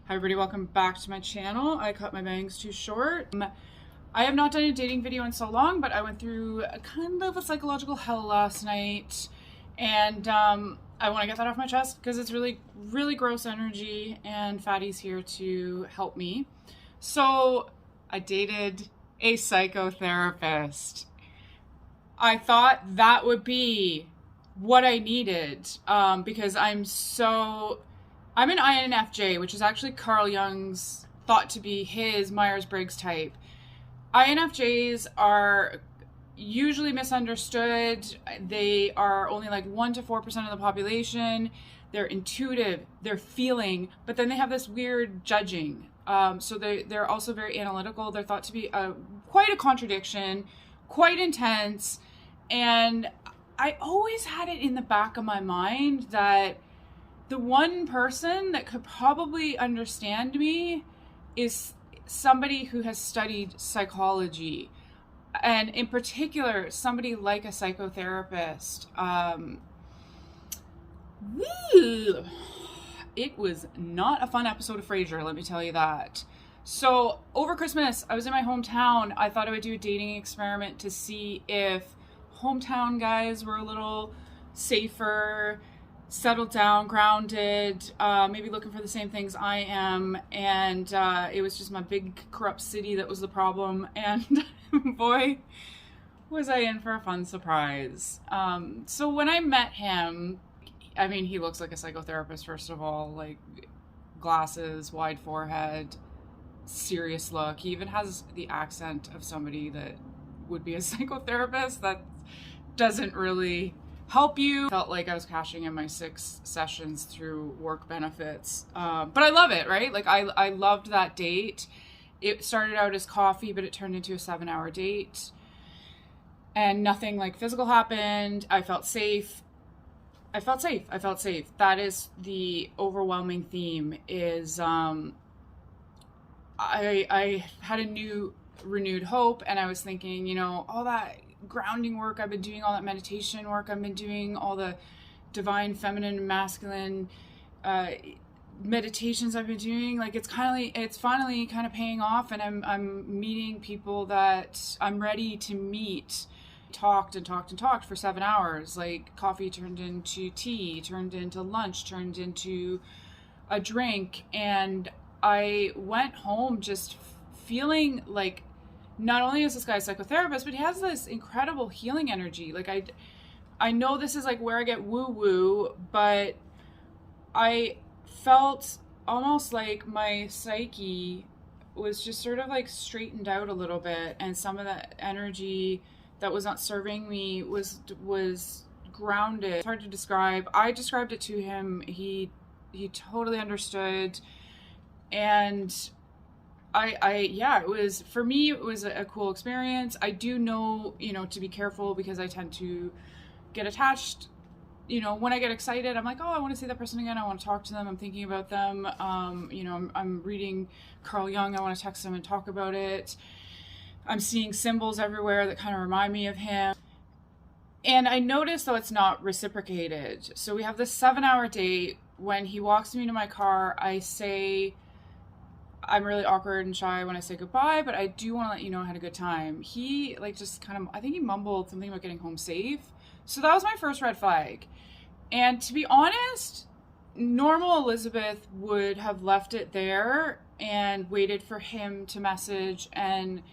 Hi everybody, welcome back to my channel. I cut my bangs too short. I have not done a dating video in so long, but I went through a kind of a psychological hell last night, and I want to get that off my chest because it's really, really gross energy, and Fatty's here to help me. So I dated a psychotherapist. I thought that would be what I needed because I'm an INFJ, which is actually Carl Jung's thought to be his Myers-Briggs type. INFJs are usually misunderstood. They are only like 1 to 4% of the population. They're intuitive, they're feeling, but then they have this weird judging. So they're also very analytical. They're thought to be quite a contradiction, quite intense. And I always had it in the back of my mind that the one person that could probably understand me is somebody who has studied psychology, and in particular, somebody like a psychotherapist. It was not a fun episode of Frasier, let me tell you that. So over Christmas, I was in my hometown. I thought I would do a dating experiment to see if hometown guys were a little safer, settled down, grounded, maybe looking for the same things I am. And it was just my big corrupt city that was the problem. And boy, was I in for a fun surprise. So when I met him, I mean, he looks like a psychotherapist, first of all, like glasses, wide forehead, serious look. He even has the accent of somebody that would be a psychotherapist. That doesn't really help you. Felt like I was cashing in my 6 sessions through work benefits. But I love it, right? Like I loved that date. It started out as coffee, but it turned into a 7-hour date. And nothing like physical happened. I felt safe. I felt safe. That is the overwhelming theme is I had a renewed hope, and I was thinking, you know, all that grounding work I've been doing, all that meditation work I've been doing, all the divine feminine and masculine meditations I've been doing, like it's finally kind of paying off, and I'm meeting people that I'm ready to meet. Talked for 7 hours. Like coffee turned into tea, turned into lunch, turned into a drink, and I went home just feeling like not only is this guy a psychotherapist, but he has this incredible healing energy. Like I know this is like where I get woo-woo, but I felt almost like my psyche was just sort of like straightened out a little bit, and some of that energy that was not serving me was grounded. It's hard to describe. I described it to him. He totally understood, and it was, for me, it was a cool experience. I do know, you know, to be careful because I tend to get attached. You know, when I get excited, I'm like, oh, I want to see that person again. I want to talk to them. I'm thinking about them. You know, I'm reading Carl Jung. I want to text them and talk about it. I'm seeing symbols everywhere that kind of remind me of him. And I noticed, though, it's not reciprocated. So we have this 7-hour date. When he walks me to my car, I say, I'm really awkward and shy when I say goodbye, but I do want to let you know I had a good time. He like just kind of, I think he mumbled something about getting home safe. So that was my first red flag. And to be honest, normal Elizabeth would have left it there and waited for him to message and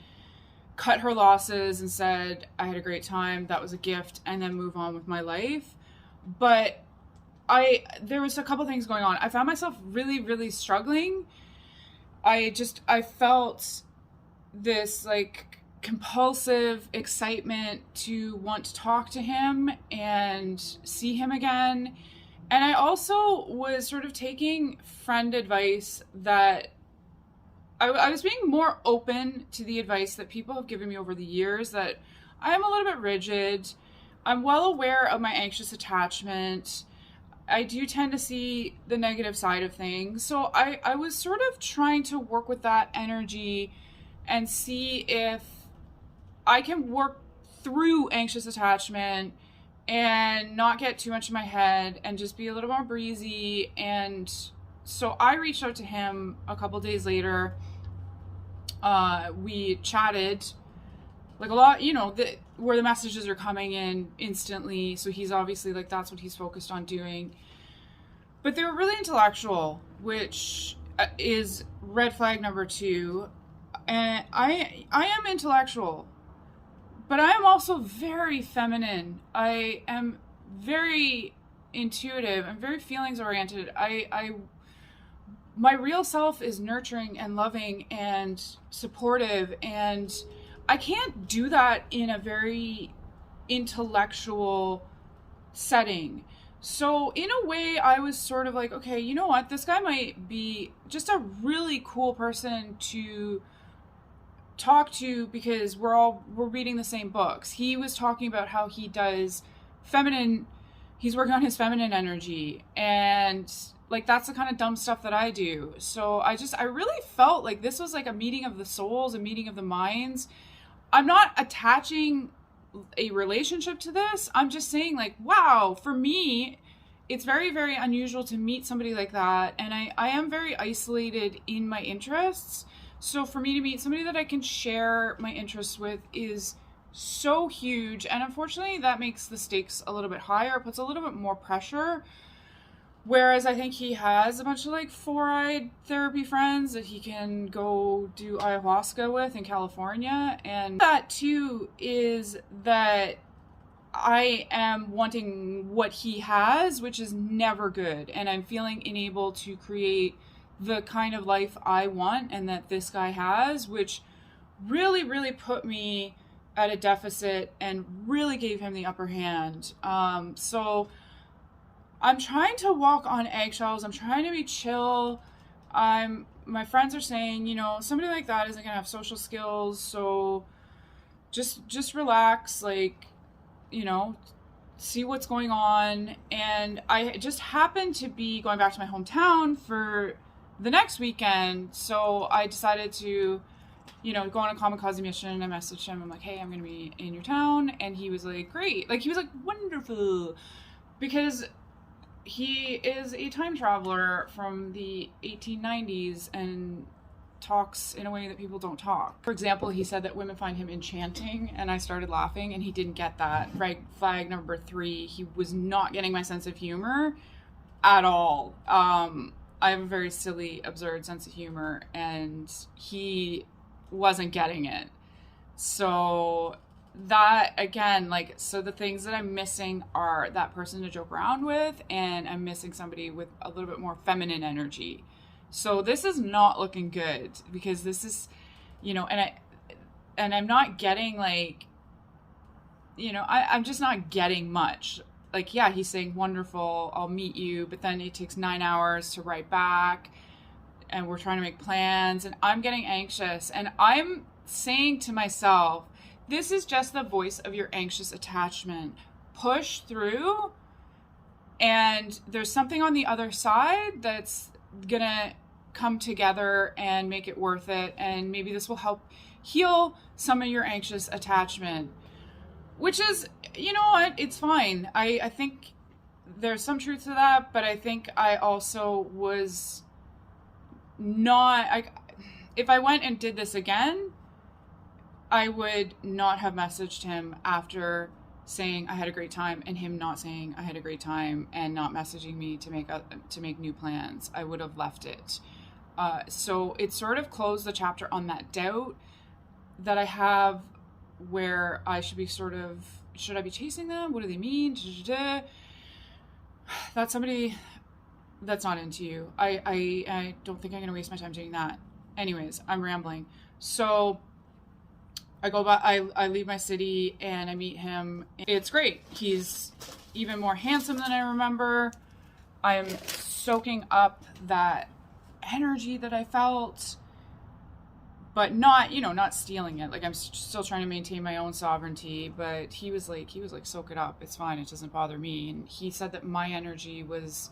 cut her losses and said, I had a great time, that was a gift, and then move on with my life. But there was a couple things going on. I found myself really, really struggling. I felt this like compulsive excitement to want to talk to him and see him again. And I also was sort of taking friend advice that I was being more open to the advice that people have given me over the years, that I am a little bit rigid. I'm well aware of my anxious attachment. I do tend to see the negative side of things. So I was sort of trying to work with that energy and see if I can work through anxious attachment and not get too much in my head and just be a little more breezy and so I reached out to him a couple days later. We chatted like a lot, where the messages are coming in instantly. So he's obviously like, that's what he's focused on doing. But they were really intellectual, which is red flag number 2. And I am intellectual, but I am also very feminine. I am very intuitive. I'm very feelings oriented. My real self is nurturing and loving and supportive, and I can't do that in a very intellectual setting. So in a way, I was sort of like, okay, you know what? This guy might be just a really cool person to talk to because we're reading the same books. He was talking about how he does he's working on his feminine energy, and like that's the kind of dumb stuff that I do. So I really felt like this was like a meeting of the souls, a meeting of the minds. I'm not attaching a relationship to this. I'm just saying like, wow, for me, it's very, very unusual to meet somebody like that. And I am very isolated in my interests. So for me to meet somebody that I can share my interests with is so huge. And unfortunately, that makes the stakes a little bit higher, puts a little bit more pressure. Whereas I think he has a bunch of like 4-eyed therapy friends that he can go do ayahuasca with in California. And that too is that I am wanting what he has, which is never good. And I'm feeling unable to create the kind of life I want and that this guy has, which really, really put me at a deficit and really gave him the upper hand. So I'm trying to walk on eggshells. I'm trying to be chill. My friends are saying, somebody like that isn't gonna have social skills, so just relax, like, see what's going on. And I just happened to be going back to my hometown for the next weekend, so I decided to, go on a kamikaze mission. I messaged him. I'm like, hey, I'm gonna be in your town, and he was like, great. Like, he was like, wonderful, because he is a time traveler from the 1890s and talks in a way that people don't talk. For example, he said that women find him enchanting, and I started laughing, and he didn't get that. Red flag number 3, he was not getting my sense of humor at all. I have a very silly, absurd sense of humor, and he wasn't getting it. So that, again, so the things that I'm missing are that person to joke around with, and I'm missing somebody with a little bit more feminine energy. So this is not looking good, because this is, and I'm not getting I'm just not getting much. Like, yeah, he's saying, wonderful, I'll meet you, but then it takes 9 hours to write back, and we're trying to make plans, and I'm getting anxious, and I'm saying to myself, this is just the voice of your anxious attachment. Push through, and there's something on the other side that's gonna come together and make it worth it, and maybe this will help heal some of your anxious attachment. Which is, you know what, it's fine. I think there's some truth to that, but I think I also was not, if I went and did this again, I would not have messaged him after saying I had a great time, and him not saying I had a great time, and not messaging me to make new plans. I would have left it. So it sort of closed the chapter on that doubt that I have, where I should be should I be chasing them? What do they mean? That's somebody that's not into you. I don't think I'm going to waste my time doing that. Anyways, I'm rambling. So I go back, I leave my city, and I meet him. It's great. He's even more handsome than I remember. I'm soaking up that energy that I felt, but not stealing it. Like, I'm still trying to maintain my own sovereignty, but he was like, soak it up. It's fine. It doesn't bother me. And he said that my energy was,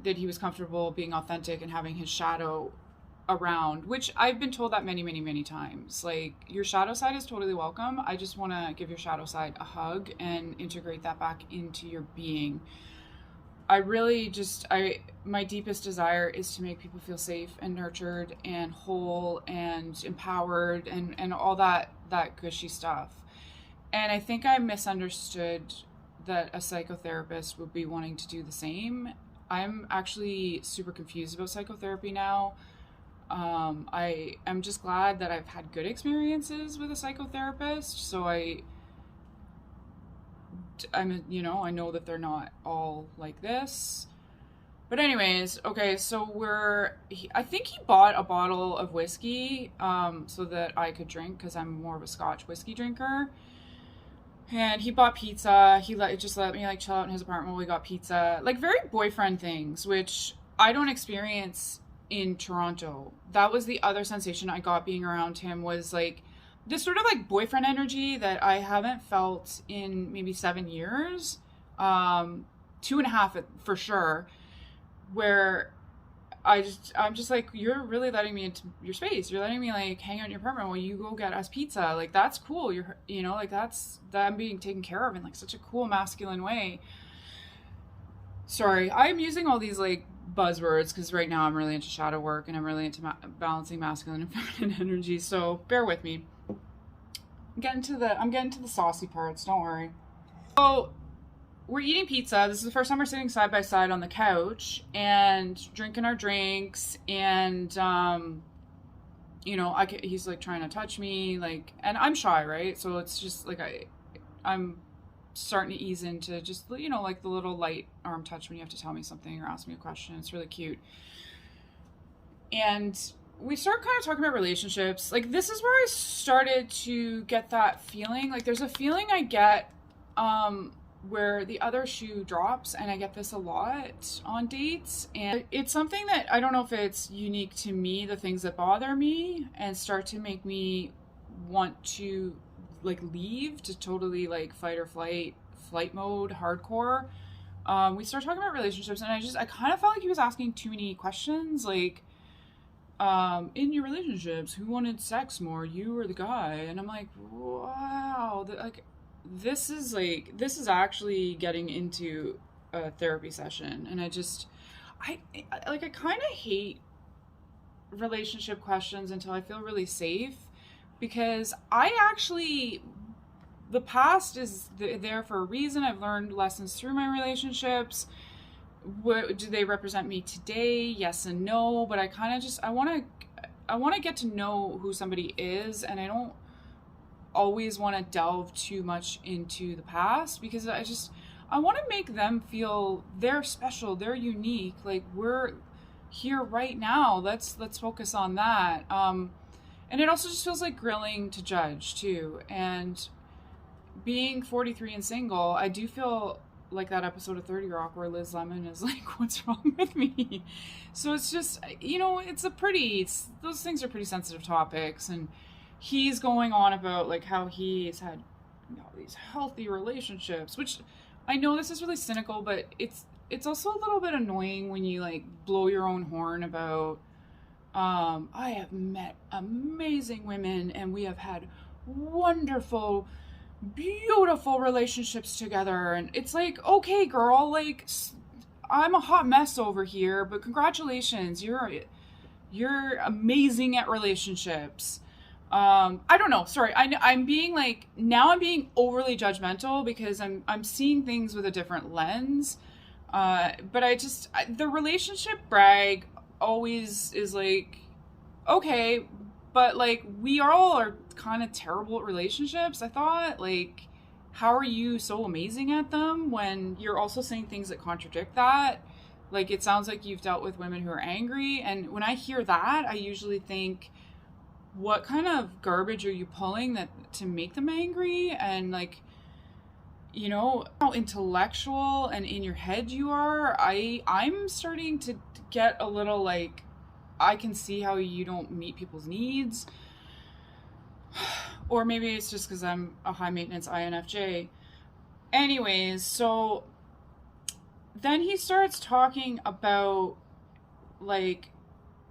that he was comfortable being authentic and having his shadow around, which I've been told that many, many, many times. Like, your shadow side is totally welcome. I just want to give your shadow side a hug and integrate that back into your being. I really just, my deepest desire is to make people feel safe and nurtured and whole and empowered and all that gushy stuff. And I think I misunderstood that a psychotherapist would be wanting to do the same. I'm actually super confused about psychotherapy now. I'm just glad that I've had good experiences with a psychotherapist. So I know that they're not all like this. But anyways, okay, so I think he bought a bottle of whiskey so that I could drink, because I'm more of a Scotch whiskey drinker. And he bought pizza. He just let me like chill out in his apartment while we got pizza. Like very boyfriend things, which I don't experience in Toronto. That was the other sensation I got being around him, was like this sort of like boyfriend energy that I haven't felt in maybe 7 years. 2.5 for sure. Where I'm just like, you're really letting me into your space. You're letting me like hang out in your apartment while you go get us pizza. Like, that's cool. Like that I'm being taken care of in like such a cool masculine way. Sorry, I'm using all these like buzzwords because right now I'm really into shadow work and I'm really into balancing masculine and feminine energy. So bear with me. I'm getting to the saucy parts. Don't worry. So we're eating pizza. This is the first time we're sitting side by side on the couch and drinking our drinks. And, he's like trying to touch me, like, and I'm shy, right? So it's just like, I'm starting to ease into just, like the little light arm touch when you have to tell me something or ask me a question. It's really cute. And we start kind of talking about relationships. Like, this is where I started to get that feeling. Like, there's a feeling I get, where the other shoe drops, and I get this a lot on dates, and it's something that I don't know if it's unique to me, the things that bother me and start to make me want to like leave, to totally like fight or flight mode, hardcore. We start talking about relationships, and I kind of felt like he was asking too many questions, like, in your relationships, who wanted sex more, you or the guy? And I'm like, wow, this is actually getting into a therapy session. And I kind of hate relationship questions until I feel really safe, because the past is there for a reason. I've learned lessons through my relationships. What do they represent me today? Yes and no. But I kind of I want to get to know who somebody is, and I don't always want to delve too much into the past, because I want to make them feel they're special, they're unique, like we're here right now, let's focus on that. And it also just feels like grilling to judge too. And being 43 and single, I do feel like that episode of 30 Rock where Liz Lemon is like, what's wrong with me? So it's just, those things are pretty sensitive topics. And he's going on about like how he's had these healthy relationships, which I know this is really cynical, but it's also a little bit annoying when you like blow your own horn about I have met amazing women and we have had wonderful, beautiful relationships together. And it's like, okay, girl, like I'm a hot mess over here, but congratulations, you're amazing at relationships. I don't know. Sorry. I'm being overly judgmental because I'm seeing things with a different lens. But the relationship brag always is like, okay, but like we all are kind of terrible at relationships. I thought, like, how are you so amazing at them when you're also saying things that contradict that? Like, it sounds like you've dealt with women who are angry. And when I hear that, I usually think, what kind of garbage are you pulling to make them angry? And like, how intellectual and in your head you are. I'm starting to get a little like, I can see how you don't meet people's needs. Or maybe it's just because I'm a high maintenance INFJ. Anyways, so then he starts talking about like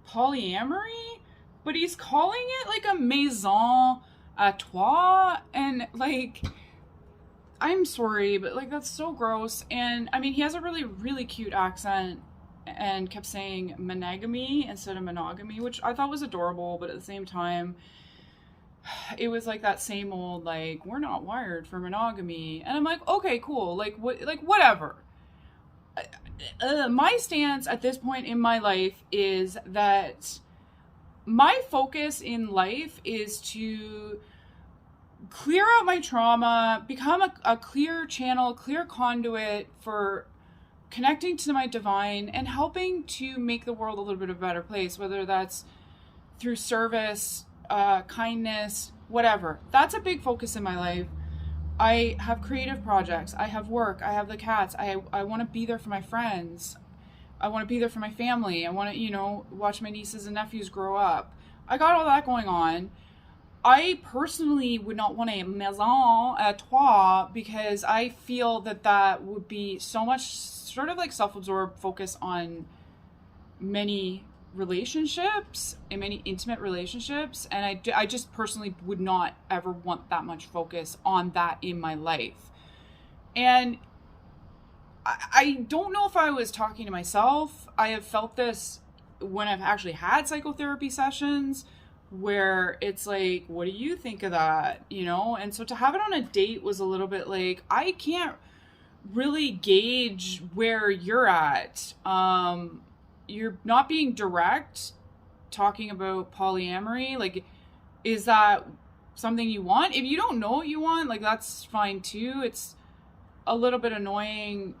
polyamory, but he's calling it like a maison à trois, and like I'm sorry, but like that's so gross. And I mean, he has a really, really cute accent and kept saying monogamy instead of monogamy, which I thought was adorable, but at the same time, it was like that same old like we're not wired for monogamy. And I'm like, okay, cool. Like what? Like whatever. My stance at this point in my life is that my focus in life is to clear out my trauma, become a clear channel, clear conduit for connecting to my divine and helping to make the world a little bit of a better place, whether that's through service, kindness, whatever. That's a big focus in my life. I have creative projects. I have work. I have the cats. I want to be there for my friends. I want to be there for my family. I want to, watch my nieces and nephews grow up. I got all that going on. I personally would not want a maison à trois because I feel that would be so much sort of like self-absorbed focus on many relationships and many intimate relationships, and I just personally would not ever want that much focus on that in my life. And I don't know if I was talking to myself. I have felt this when I've actually had psychotherapy sessions where it's like, what do you think of that? And so to have it on a date was a little bit like, I can't really gauge where you're at. You're not being direct talking about polyamory. Like, is that something you want? If you don't know what you want, like, that's fine too. It's a little bit annoying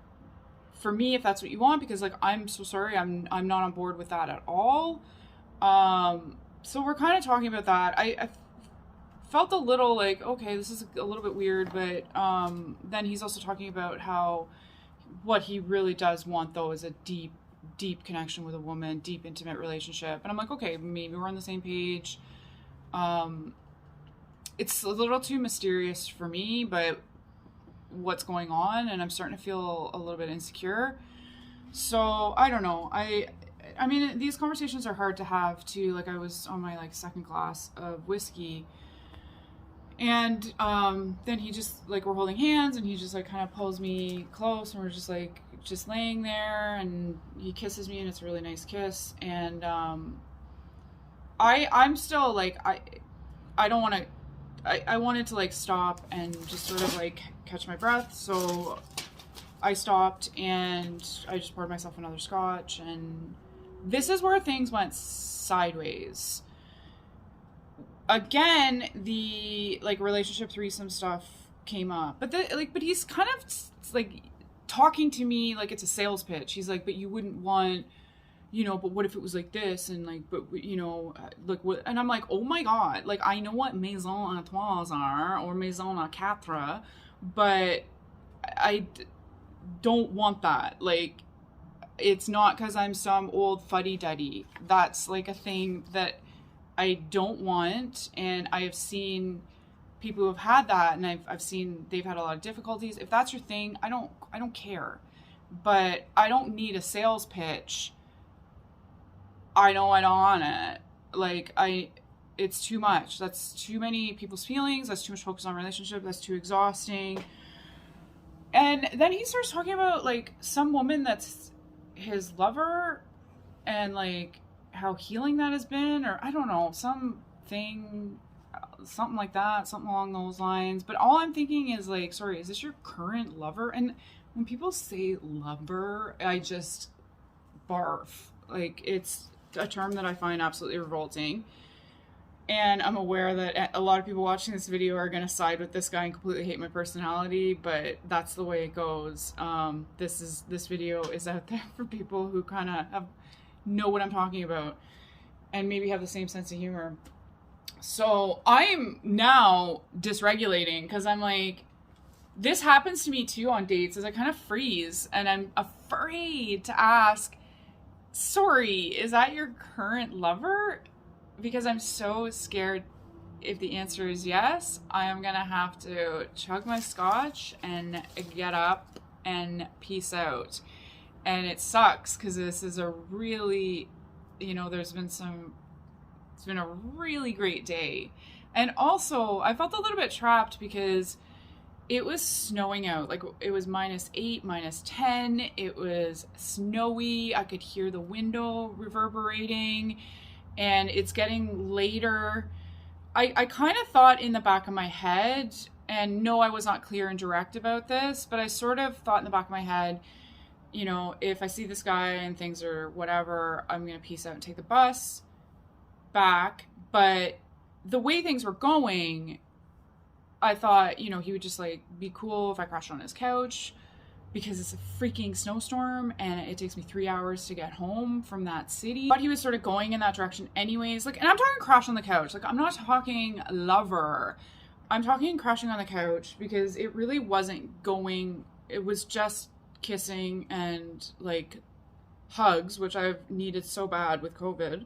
for me if that's what you want, because like, I'm so sorry, I'm not on board with that at all. So we're kind of talking about that. I felt a little like, okay, this is a little bit weird, but then he's also talking about how what he really does want though is a deep connection with a woman, deep intimate relationship. And I'm like, okay, maybe we're on the same page. It's a little too mysterious for me, but what's going on, and I'm starting to feel a little bit insecure. So I don't know. I mean, these conversations are hard to have too. Like, I was on my like second glass of whiskey, and then he just like, we're holding hands, and he just like kind of pulls me close, and we're just like just laying there, and he kisses me, and it's a really nice kiss. And I'm still like, I don't want to. I wanted to like stop and just sort of like catch my breath, so I stopped and I just poured myself another scotch, and this is where things went sideways. Again, the like relationship threesome stuff came up, but he's kind of like talking to me like it's a sales pitch. He's like, but you wouldn't want, but what if it was like this, and like, but like what? And I'm like, oh my god, like I know what maison à trois are or maison à quatre, but I don't want that. Like, it's not because I'm some old fuddy-duddy. That's like a thing that I don't want, and I have seen people who have had that, and I've seen they've had a lot of difficulties. If that's your thing, I don't care, but I don't need a sales pitch. I know I don't want it. Like, it's too much. That's too many people's feelings. That's too much focus on relationship. That's too exhausting. And then he starts talking about like some woman that's his lover, and like how healing that has been, or I don't know, something like that, something along those lines. But all I'm thinking is like, sorry, is this your current lover? And when people say lover, I just barf. Like, it's a term that I find absolutely revolting. And I'm aware that a lot of people watching this video are going to side with this guy and completely hate my personality, but that's the way it goes. This video is out there for people who kind of know what I'm talking about and maybe have the same sense of humor. So I'm now dysregulating because I'm like, this happens to me too on dates, as I kind of freeze and I'm afraid to ask, sorry, is that your current lover? Because I'm so scared if the answer is yes, I am going to have to chug my scotch and get up and peace out. And it sucks because this is a really, it's been a really great day. And also, I felt a little bit trapped because it was snowing out. Like, it was -8, -10. It was snowy. I could hear the window reverberating, and it's getting later. I kind of thought in the back of my head, and no, I was not clear and direct about this, but I sort of thought in the back of my head, you know, if I see this guy and things are whatever, I'm going to peace out and take the bus back. But the way things were going, I thought, you know, he would just like be cool if I crashed on his couch, because it's a freaking snowstorm and it takes me 3 hours to get home from that city. But he was sort of going in that direction anyways. Like, and I'm talking crash on the couch. Like, I'm not talking lover. I'm talking crashing on the couch, because it really wasn't going. It was just kissing and like hugs, which I've needed so bad with COVID.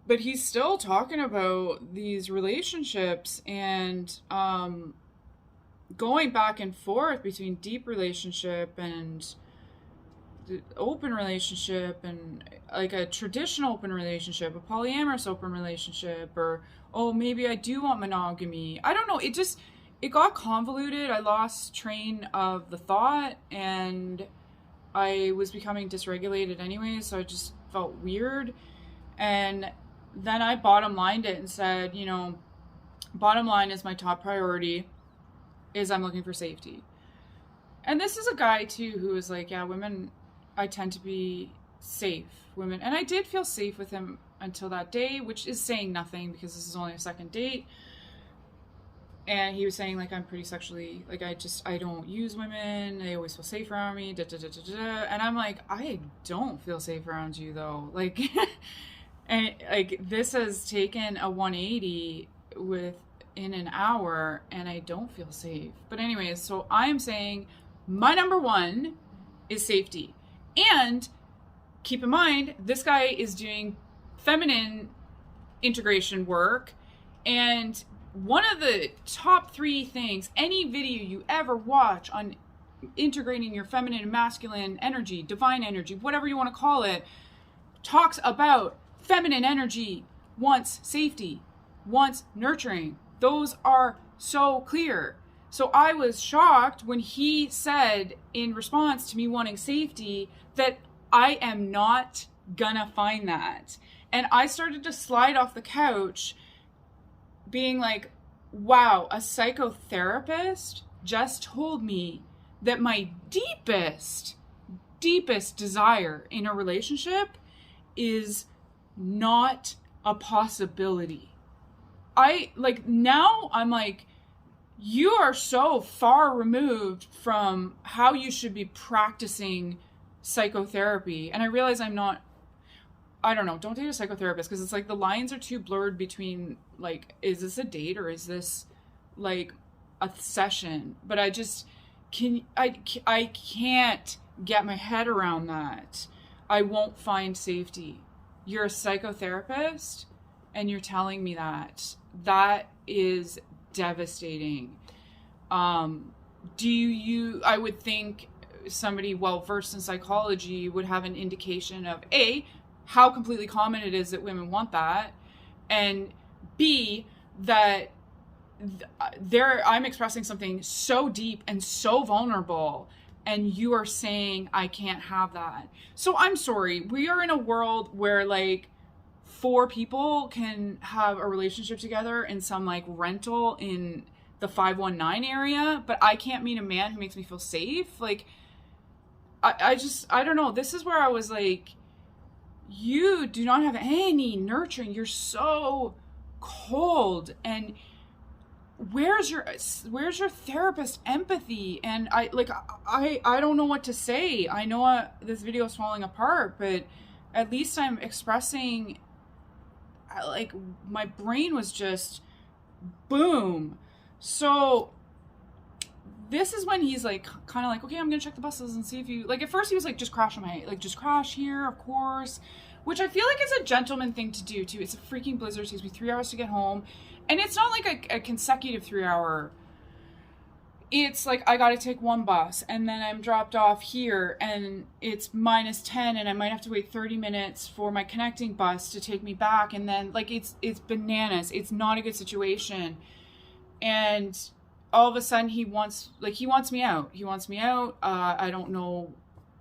But he's still talking about these relationships and going back and forth between deep relationship and the open relationship, and like a traditional open relationship, a polyamorous open relationship, or, oh, maybe I do want monogamy. I don't know. It got convoluted. I lost train of the thought, and I was becoming dysregulated anyway, so I just felt weird. And then I bottom lined it and said, you know, bottom line is my top priority is I'm looking for safety. And this is a guy too who was like, yeah, women, I tend to be safe, women. And I did feel safe with him until that day, which is saying nothing, because this is only a second date. And he was saying, like, I'm pretty sexually, like, I don't use women. They always feel safe around me. Da, da, da, da, da. And I'm like, I don't feel safe around you, though. Like, and, like, this has taken a 180 within an hour, and I don't feel safe. But anyways, so I am saying my number one is safety. And keep in mind, this guy is doing feminine integration work, and one of the top 3 things, any video you ever watch on integrating your feminine and masculine energy, divine energy, whatever you want to call it, talks about feminine energy wants safety, wants nurturing. Those are so clear. So I was shocked when he said, in response to me wanting safety, that I am not gonna find that. And I started to slide off the couch, being like, wow, a psychotherapist just told me that my deepest desire in a relationship is not a possibility. Now I'm like, you are so far removed from how you should be practicing psychotherapy. And I realize I don't know, don't date a psychotherapist, because it's like the lines are too blurred between, like, is this a date or is this like a session? But I can't get my head around that. I won't find safety. You're a psychotherapist and you're telling me that. That is devastating. I would think somebody well versed in psychology would have an indication of A, how completely common it is that women want that, and B, that I'm expressing something so deep and so vulnerable, and you are saying I can't have that. So I'm sorry, we are in a world where like 4 people can have a relationship together in some like rental in the 519 area, but I can't meet a man who makes me feel safe. Like, I don't know. This is where I was like, you do not have any nurturing. You're so cold. And where's your therapist empathy? And I don't know what to say. I know this video is falling apart, but at least I'm expressing, like, my brain was just boom. So this is when he's like, kind of like, okay, I'm gonna check the buses and see if you, like, at first he was like, just crash just crash here, of course, which I feel like is a gentleman thing to do too. It's a freaking blizzard. It takes me 3 hours to get home, and it's not like a consecutive 3 hour. It's like I gotta take one bus and then I'm dropped off here and it's -10 and I might have to wait 30 minutes for my connecting bus to take me back, and then like it's bananas. It's not a good situation. And all of a sudden he wants me out. He wants me out. I don't know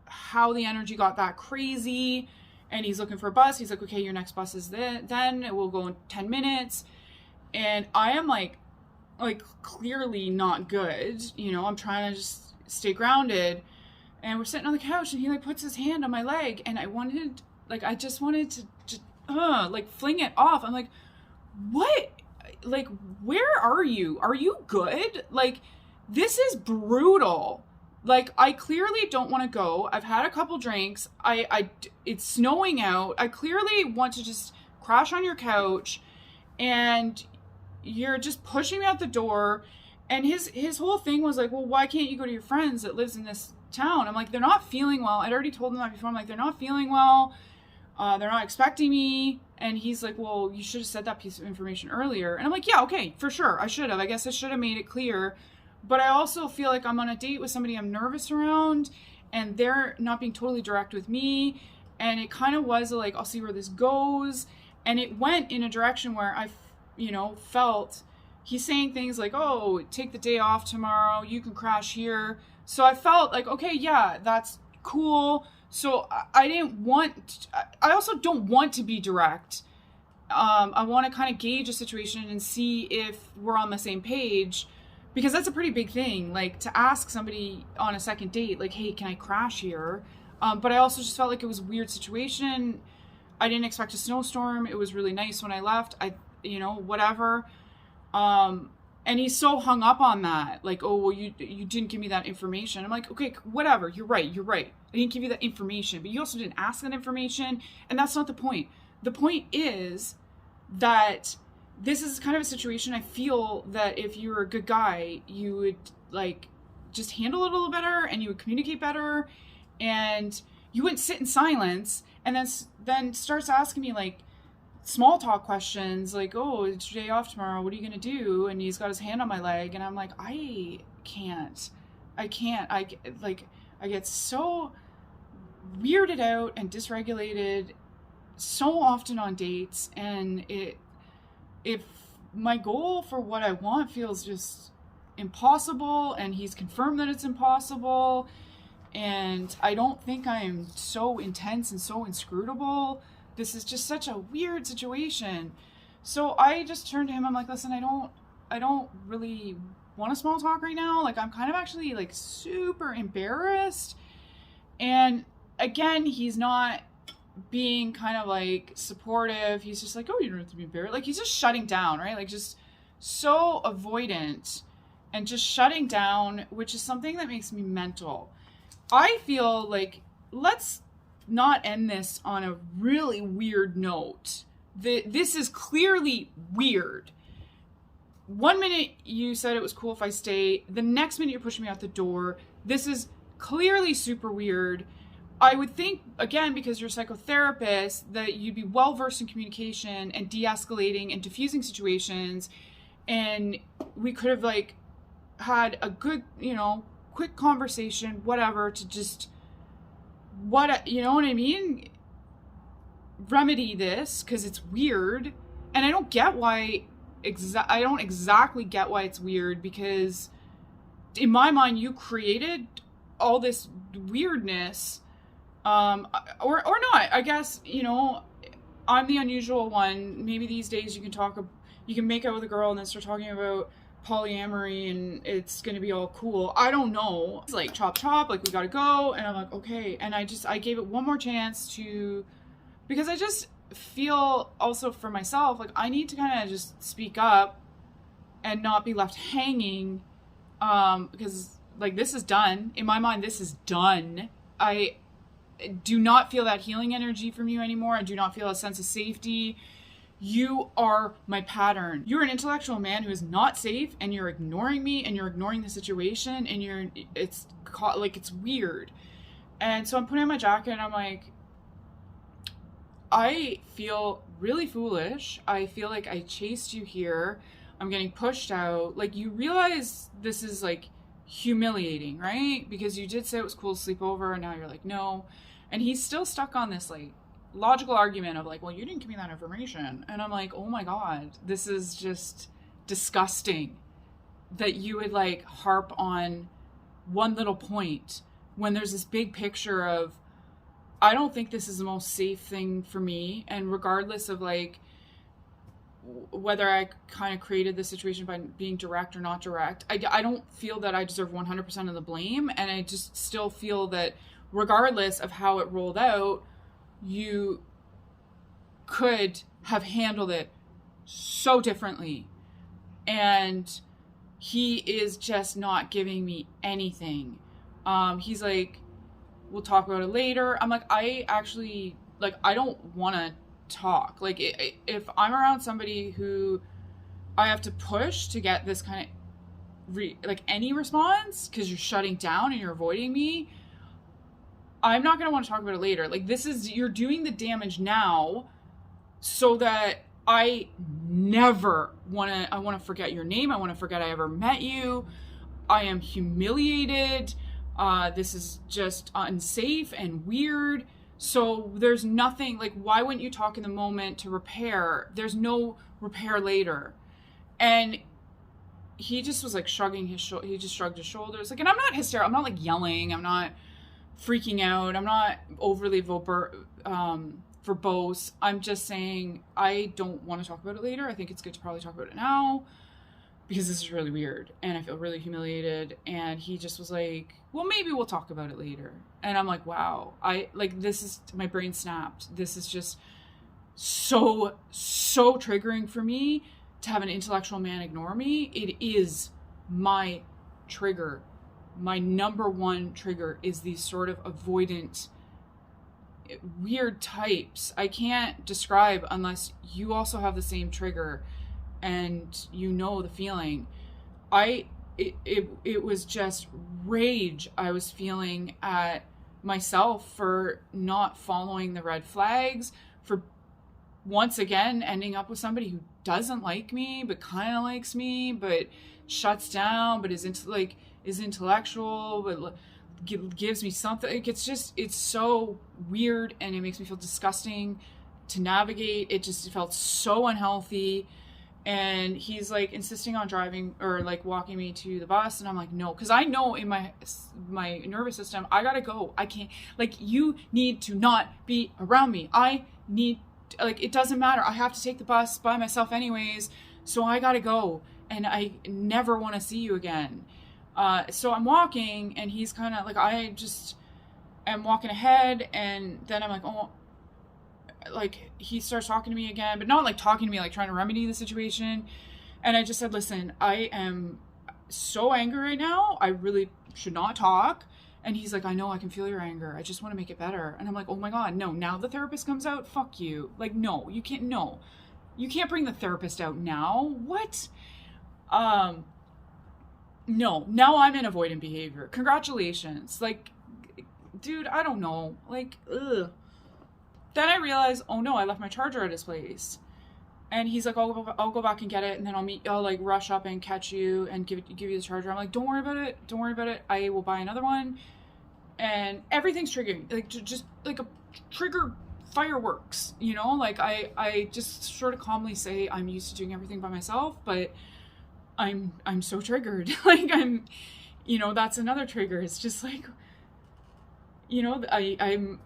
how the energy got that crazy. And he's looking for a bus. He's like, okay, your next bus is then. It will go in 10 minutes. And I am like clearly not good. You know, I'm trying to just stay grounded. And we're sitting on the couch and he like puts his hand on my leg. And I just wanted to like fling it off. I'm like, what? Like, where are you? Are you good? Like, this is brutal. Like, I clearly don't want to go. I've had a couple drinks. It's snowing out. I clearly want to just crash on your couch, and you're just pushing me out the door. And his whole thing was like, well, why can't you go to your friends that lives in this town? I'm like, they're not feeling well. I'd already told them that before. I'm like, they're not feeling well. They're not expecting me. And he's like, well, you should have said that piece of information earlier. And I'm like, yeah, okay, for sure. I should have. I guess I should have made it clear. But I also feel like I'm on a date with somebody I'm nervous around, and they're not being totally direct with me. And it kind of was like, I'll see where this goes. And it went in a direction where I, felt he's saying things like, oh, take the day off tomorrow. You can crash here. So I felt like, okay, yeah, that's cool. So I also don't want to be direct. I want to kind of gauge a situation and see if we're on the same page, because that's a pretty big thing, like to ask somebody on a second date, like, hey, can I crash here? But I also just felt like it was a weird situation. I didn't expect a snowstorm. It was really nice when I left. Whatever. And he's so hung up on that. Like, oh, well, you didn't give me that information. I'm like, okay, whatever. You're right. I didn't give you that information, but you also didn't ask that information. And that's not the point. The point is that this is kind of a situation I feel that if you were a good guy, you would like just handle it a little better, and you would communicate better, and you wouldn't sit in silence and then starts asking me like small talk questions like, oh, it's your day off tomorrow. What are you going to do? And he's got his hand on my leg, and I'm like, I can't. I get so weirded out and dysregulated so often on dates. And if my goal for what I want feels just impossible, and he's confirmed that it's impossible, and I don't think I'm so intense and so inscrutable, this is just such a weird situation. So I just turned to him. I'm like, listen, I don't really want a small talk right now. Like, I'm kind of actually like super embarrassed. And again, he's not being kind of like supportive. He's just like, oh, you don't have to be embarrassed. Like, he's just shutting down, right? Like, just so avoidant and just shutting down, which is something that makes me mental. I feel like, let's not end this on a really weird note. This is clearly weird. 1 minute you said it was cool if I stay. The next minute you're pushing me out the door. This is clearly super weird. I would think, again, because you're a psychotherapist, that you'd be well-versed in communication and de-escalating and diffusing situations. And we could have like had a good, quick conversation, whatever, to just, you know what I mean? Remedy this, because it's weird. And I don't get why, I don't exactly get why it's weird, because in my mind, you created all this weirdness, or not. I guess, I'm the unusual one. Maybe these days you can make out with a girl and then start talking about polyamory and it's gonna be all cool. I don't know. It's like chop, like we gotta go. And I'm like, okay. And I gave it one more chance because I just feel also for myself, like I need to kind of just speak up and not be left hanging. Because like, this is done. In my mind, this is done. I do not feel that healing energy from you anymore. I do not feel a sense of safety. You are my pattern. You're an intellectual man who is not safe, and you're ignoring me, and you're ignoring the situation, and it's weird. And so I'm putting on my jacket and I'm like, I feel really foolish. I feel like I chased you here. I'm getting pushed out. Like, you realize this is like humiliating, right? Because you did say it was cool to sleep over, and now you're like, no. And he's still stuck on this like logical argument of like, well, you didn't give me that information. And I'm like, oh my God, this is just disgusting. that you would like harp on one little point when there's this big picture of, I don't think this is the most safe thing for me. And regardless of like whether I kind of created the situation by being direct or not direct, I don't feel that I deserve 100% of the blame. And I just still feel that regardless of how it rolled out, you could have handled it so differently. And he is just not giving me anything. He's like, we'll talk about it later. I'm like, I actually, like, I don't want to talk. Like, if I'm around somebody who I have to push to get this kind of, like, any response, because you're shutting down and you're avoiding me, I'm not going to want to talk about it later. Like, you're doing the damage now so that I never want to forget your name. I want to forget I ever met you. I am humiliated. This is just unsafe and weird. So there's nothing, like, why wouldn't you talk in the moment to repair? There's no repair later. And he just was like shrugging his shoulders. He just shrugged his shoulders. Like, and I'm not hysterical. I'm not like yelling. I'm not freaking out. I'm not overly verbose. I'm just saying I don't want to talk about it later. I think it's good to probably talk about it now because this is really weird and I feel really humiliated. And he just was like, well, maybe we'll talk about it later. And I'm like, wow, my brain snapped. This is just so triggering for me to have an intellectual man ignore me. It is my trigger. My number one trigger is these sort of avoidant, weird types. I can't describe unless you also have the same trigger and you know the feeling. It was just rage I was feeling at myself for not following the red flags, for once again ending up with somebody who doesn't like me but kind of likes me, but shuts down, but is intellectual, but gives me something. It's so weird and it makes me feel disgusting to navigate. It felt so unhealthy. And he's like insisting on driving or like walking me to the bus, and I'm like, no, because I know in my nervous system I gotta go. I can't, like, you need to not be around me. I need, like, it doesn't matter, I have to take the bus by myself anyways, so I gotta go, and I never want to see you again. So I'm walking, and he's kind of like, I just am walking ahead, and then I'm like, oh, like, he starts talking to me again, but not like talking to me, like trying to remedy the situation. And I just said, listen, I am so angry right now. I really should not talk. And he's like, I know, I can feel your anger. I just want to make it better. And I'm like, oh my God, no, now the therapist comes out? Fuck you. Like, no, you can't bring the therapist out now. What? No, now I'm in avoidant behavior. Congratulations. Like, dude, I don't know. Like, ugh. Then I realized, oh no, I left my charger at his place. And he's like, I'll go back and get it, and then I'll like rush up and catch you and give you the charger. I'm like, don't worry about it. I will buy another one. And everything's triggering, like, just like a trigger fireworks, you know? Like, I just sort of calmly say I'm used to doing everything by myself, but I'm so triggered. Like, I'm, you know, that's another trigger. It's just like, you know, I'm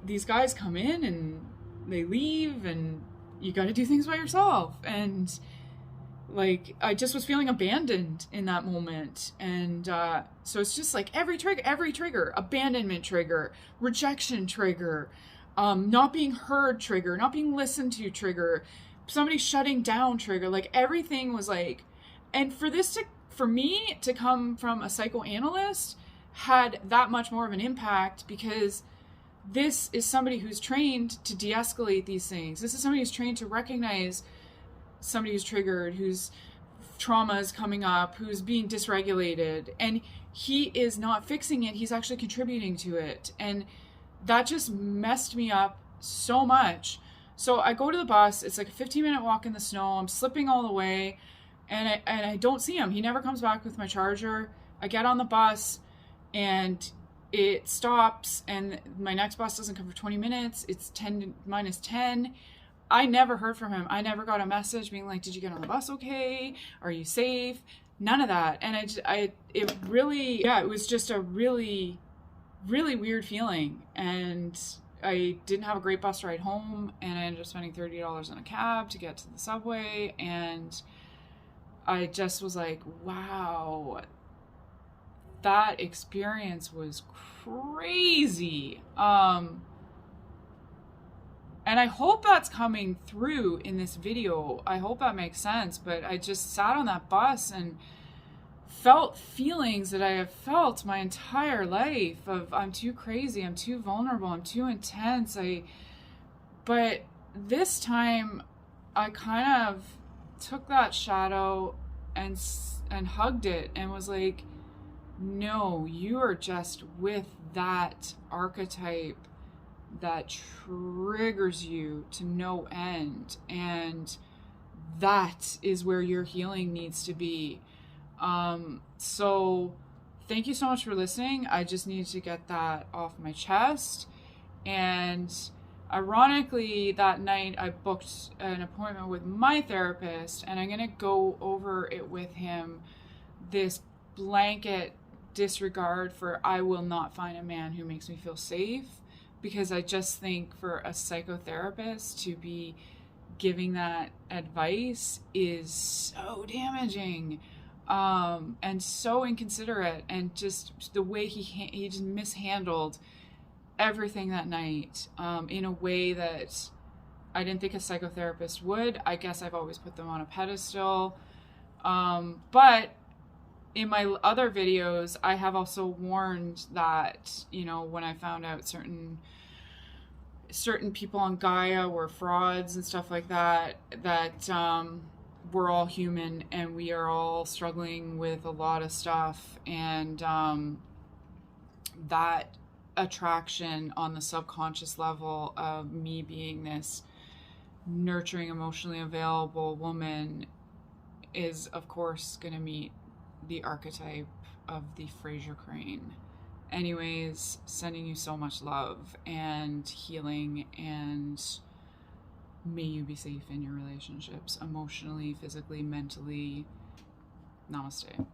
these guys come in and they leave, and you got to do things by yourself. And like, I just was feeling abandoned in that moment. And so it's just like every trigger, abandonment trigger, rejection trigger, not being heard trigger, not being listened to trigger, somebody shutting down trigger. Like, everything was like, and for me to come from a psychoanalyst had that much more of an impact, because this is somebody who's trained to de-escalate these things. This is somebody who's trained to recognize somebody who's triggered, whose trauma is coming up, who's being dysregulated, and he is not fixing it. He's actually contributing to it. And that just messed me up so much. So I go to the bus. It's like a 15-minute walk in the snow. I'm slipping all the way, and I don't see him. He never comes back with my charger. I get on the bus, and it stops, and my next bus doesn't come for 20 minutes. It's 10 minus 10. I never heard from him. I never got a message being like, did you get on the bus okay? Are you safe? none of that. And it really, yeah, it was just a really, really weird feeling. And I didn't have a great bus ride home, and I ended up spending $30 on a cab to get to the subway. And I just was like, wow, that experience was crazy. And I hope that's coming through in this video. I hope that makes sense. But I just sat on that bus and felt feelings that I have felt my entire life of I'm too crazy, I'm too vulnerable, I'm too intense. But this time I kind of took that shadow and hugged it and was like, no, you are just with that archetype that triggers you to no end, and that is where your healing needs to be. So thank you so much for listening. I just needed to get that off my chest. And ironically, that night I booked an appointment with my therapist, and I'm going to go over it with him, this blanket disregard for I will not find a man who makes me feel safe, because I just think for a psychotherapist to be giving that advice is so damaging, and so inconsiderate, and just the way he just mishandled everything that night, in a way that I didn't think a psychotherapist would. I guess I've always put them on a pedestal, but in my other videos, I have also warned that, you know, when I found out certain people on Gaia were frauds and stuff like that, that we're all human and we are all struggling with a lot of stuff. And that attraction on the subconscious level of me being this nurturing, emotionally available woman is, of course, going to meet the archetype of the Fraser Crane. Anyways, sending you so much love and healing, and may you be safe in your relationships, emotionally, physically, mentally. Namaste.